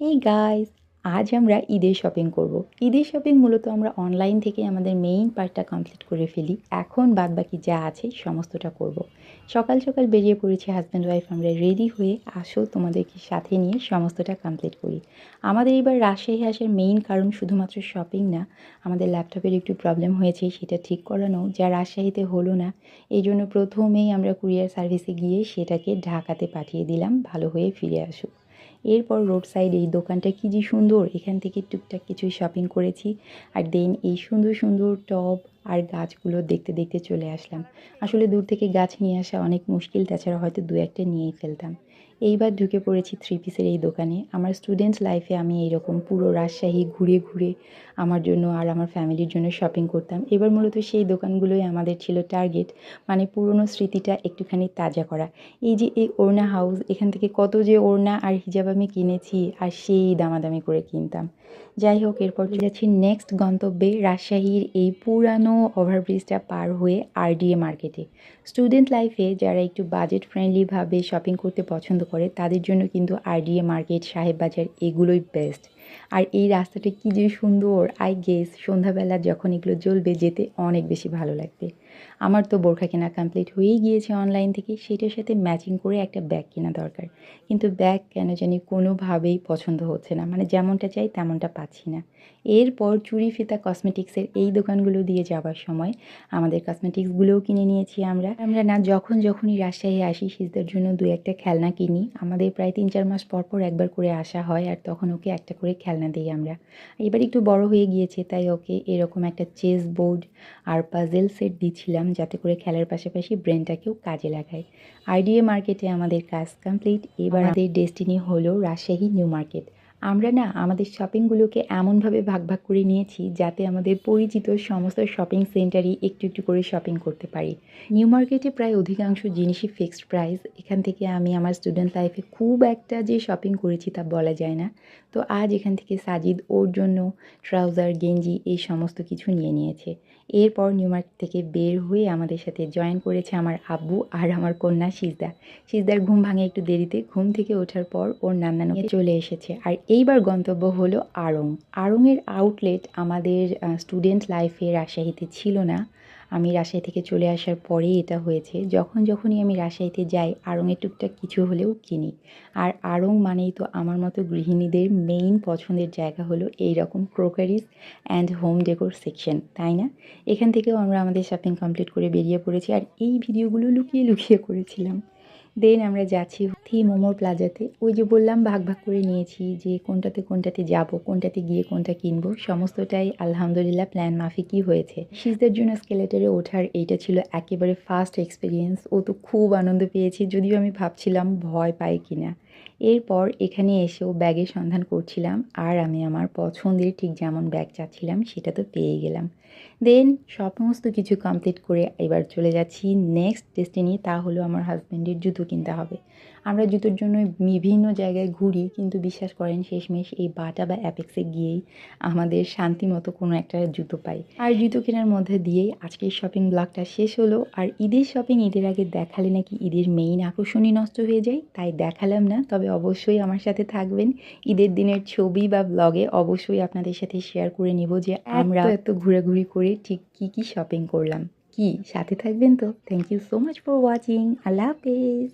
Hey guys, আজ আমরা ঈদের শপিং করব। ঈদের শপিং মূলত আমরা অনলাইন থেকে আমাদের মেইন পার্টটা কমপ্লিট করে ফেলি। এখন বাদবাকি যা আছে সমস্তটা করব। সকাল সকাল বেরিয়ে পড়েছি হাজব্যান্ড ওয়াইফ, আমরা রেডি হয়ে আসো তোমাদেরকে সাথে নিয়ে সমস্তটা কমপ্লিট করি। আমাদের এবার রাজশাহী আসার মেইন কারণ শুধুমাত্র শপিং না, আমাদের ল্যাপটপের একটু প্রবলেম হয়েছে, সেটা ঠিক করানো যা রাজশাহীতে হলো না। এই জন্য প্রথমেই আমরা কুরিয়ার সার্ভিসে গিয়ে সেটাকে ঢাকাতে পাঠিয়ে দিলাম, ভালো হয়ে ফিরে আসুক। এরপর রোড সাইডে এই দোকানটা কী যে সুন্দর, এখান থেকে টুকটাক কিছুই শপিং করেছি। আর দেন এই সুন্দর সুন্দর টব আর গাছগুলো দেখতে দেখতে চলে আসলাম। আসলে দূর থেকে গাছ নিয়ে আসা অনেক মুশকিল, তাছাড়া হয়তো দু একটা নিয়েই ফেলতাম। এইবার ঢুকে পড়েছি থ্রি পিসের এই দোকানে। আমার স্টুডেন্টস লাইফে আমি এইরকম পুরো রাজশাহী ঘুরে ঘুরে আমার জন্য আর আমার ফ্যামিলির জন্য শপিং করতাম। এবার মূলত সেই দোকানগুলোই আমাদের ছিল টার্গেট, মানে পুরনো স্মৃতিটা একটুখানি তাজা করা। এই যে এই ওড়না হাউস, এখান থেকে কত যে ওড়না আর হিজাব আমি কিনেছি, আর সেই দামাদামি করে কিনতাম। যাই হোক, এরপর যাচ্ছি নেক্সট গন্তব্যে, রাজশাহীর এই পুরানো ওভারব্রিজটা পার হয়ে আরডিএ মার্কেটে। স্টুডেন্ট লাইফে যারা একটু বাজেট ফ্রেন্ডলিভাবে শপিং করতে পছন্দ করে তাদের জন্য কিন্তু আরডিএ মার্কেট, সাহেব বাজার এগুলোই বেস্ট। আর এই রাস্তাটা কী যে সুন্দর, আই গেস সন্ধ্যাবেলা যখন এগুলো জ্বলবে যেতে অনেক বেশি ভালো লাগবে। আমার তো বোরখা কেনা কমপ্লিট হয়েই গিয়েছে অনলাইন থেকে, সেটার সাথে ম্যাচিং করে একটা ব্যাগ কেনা দরকার। কিন্তু ব্যাগ কেন জানি কোনোভাবেই পছন্দ হচ্ছে না, মানে যেমনটা চাই তেমনটা পাচ্ছি না। এরপর চুড়ি ফিতা কসমেটিক্সের এই দোকানগুলো দিয়ে যাওয়ার সময় আমাদের কসমেটিক্সগুলোও কিনে নিয়েছি আমরা। আমরা না যখনই রাজশাহী আসি সিজদার জন্য দু একটা খেলনা কিনি। আমাদের প্রায় 3-4 মাস পর পর একবার করে আসা হয়, আর তখন ওকে একটা করে খেলনা দিই আমরা। এবার একটু বড় হয়ে গিয়েছে তাই ওকে এরকম একটা চেস বোর্ড আর পাজেল সেট দিচ্ছিলাম, যাতে করে খেলার পাশাপাশি ব্রেনটাকেও কাজে লাগায়। আইডিএ মার্কেটে আমাদের কাজ কমপ্লিট। এবার আমাদের ডেস্টিনি হলো রাজশাহী নিউ মার্কেট। আমরা না আমাদের শপিংগুলোকে এমনভাবে ভাগ ভাগ করে নিয়েছি যাতে আমাদের পরিচিত সমস্ত শপিং সেন্টারই একটু একটু করে শপিং করতে পারি। নিউ মার্কেটে প্রায় অধিকাংশ জিনিসই ফিক্সড প্রাইস। এখান থেকে আমি আমার স্টুডেন্ট লাইফে খুব একটা যে শপিং করেছি তা বলা যায় না। তো আজ এখান থেকে সাজিদ ওর জন্য ট্রাউজার, গেঞ্জি এই সমস্ত কিছু নিয়ে নিয়েছে। এরপর নিউ মার্কেট থেকে বের হয়ে আমাদের সাথে জয়েন করেছে আমার আব্বু আর আমার কন্যা সিজদা। সিজদার ঘুম ভাঙে একটু দেরিতে, ঘুম থেকে ওঠার পর ওর নান্নানুকে চলে এসেছে। আর এইবার গন্তব্য হলো আড়ং। আড়ংয়ের আউটলেট আমাদের স্টুডেন্ট লাইফে রাজশাহীতে ছিল না। আমি রাজশাহী থেকে চলে আসার পরেই এটা হয়েছে। যখনই আমি রাজশাহীতে যাই আড়ংয়ে টুকটাক কিছু হলেও কিনি। আর আড়ং মানেই তো আমার মতো গৃহিণীদের মেইন পছন্দের জায়গা হলো এই রকম crockeries and home decor section, তাই না? এখান থেকেও আমরা আমাদের শপিং কমপ্লিট করে বেরিয়ে পড়েছি, আর এই ভিডিওগুলো লুকিয়ে লুকিয়ে করেছিলাম। দেন আমরা যাচ্ছি মোমোর প্লাজাতে। ওই যে বললাম ভাগ ভাগ করে নিয়েছি যে কোনটাতে যাব, কোনটাতে গিয়ে কোনটা কিনবো, সমস্তটাই আলহামদুলিল্লাহ প্ল্যান মাফিকই হয়েছে। শীতের জন্য স্কেলেটারে ওঠার এইটা ছিল একেবারে ফার্স্ট এক্সপিরিয়েন্স। ও তো খুব আনন্দ পেয়েছি, যদিও আমি ভাবছিলাম ভয় পায় কিনা। এরপর এখানে এসেও ব্যাগের সন্ধান করছিলাম, আর আমি আমার পছন্দের ঠিক যেমন ব্যাগ চাচ্ছিলাম সেটা তো পেয়ে গেলাম। দেন সমস্ত কিছু কমপ্লিট করে এবার চলে যাচ্ছি নেক্সট ডেস্টিনি, তা হলো আমার হাজব্যান্ডের জুতো কিনতে হবে। আমরা জুতোর জন্য বিভিন্ন জায়গায় ঘুরি, কিন্তু বিশ্বাস করেন শেষমেশ এই বাটা বা অ্যাপেক্সে গিয়েই আমাদের শান্তি মতো কোনো একটা জুতো পাই। আর জুতো কেনার মধ্যে দিয়েই আজকের শপিং ব্লগটা শেষ হলো। আর ঈদের শপিং ঈদের আগে দেখালে নাকি ঈদের মেইন আকর্ষণই নষ্ট হয়ে যায়, তাই দেখালাম না। তবে অবশ্যই আমার সাথে থাকবেন, ঈদের দিনের ছবি বা ব্লগে অবশ্যই আপনাদের সাথে শেয়ার করে নিব যে আমরা এত ঘোরাঘুরি করে ঠিক কী শপিং করলাম। কি সাথে থাকবেন তো? Thank you so much for watching. আল্লাহ হাফেজ।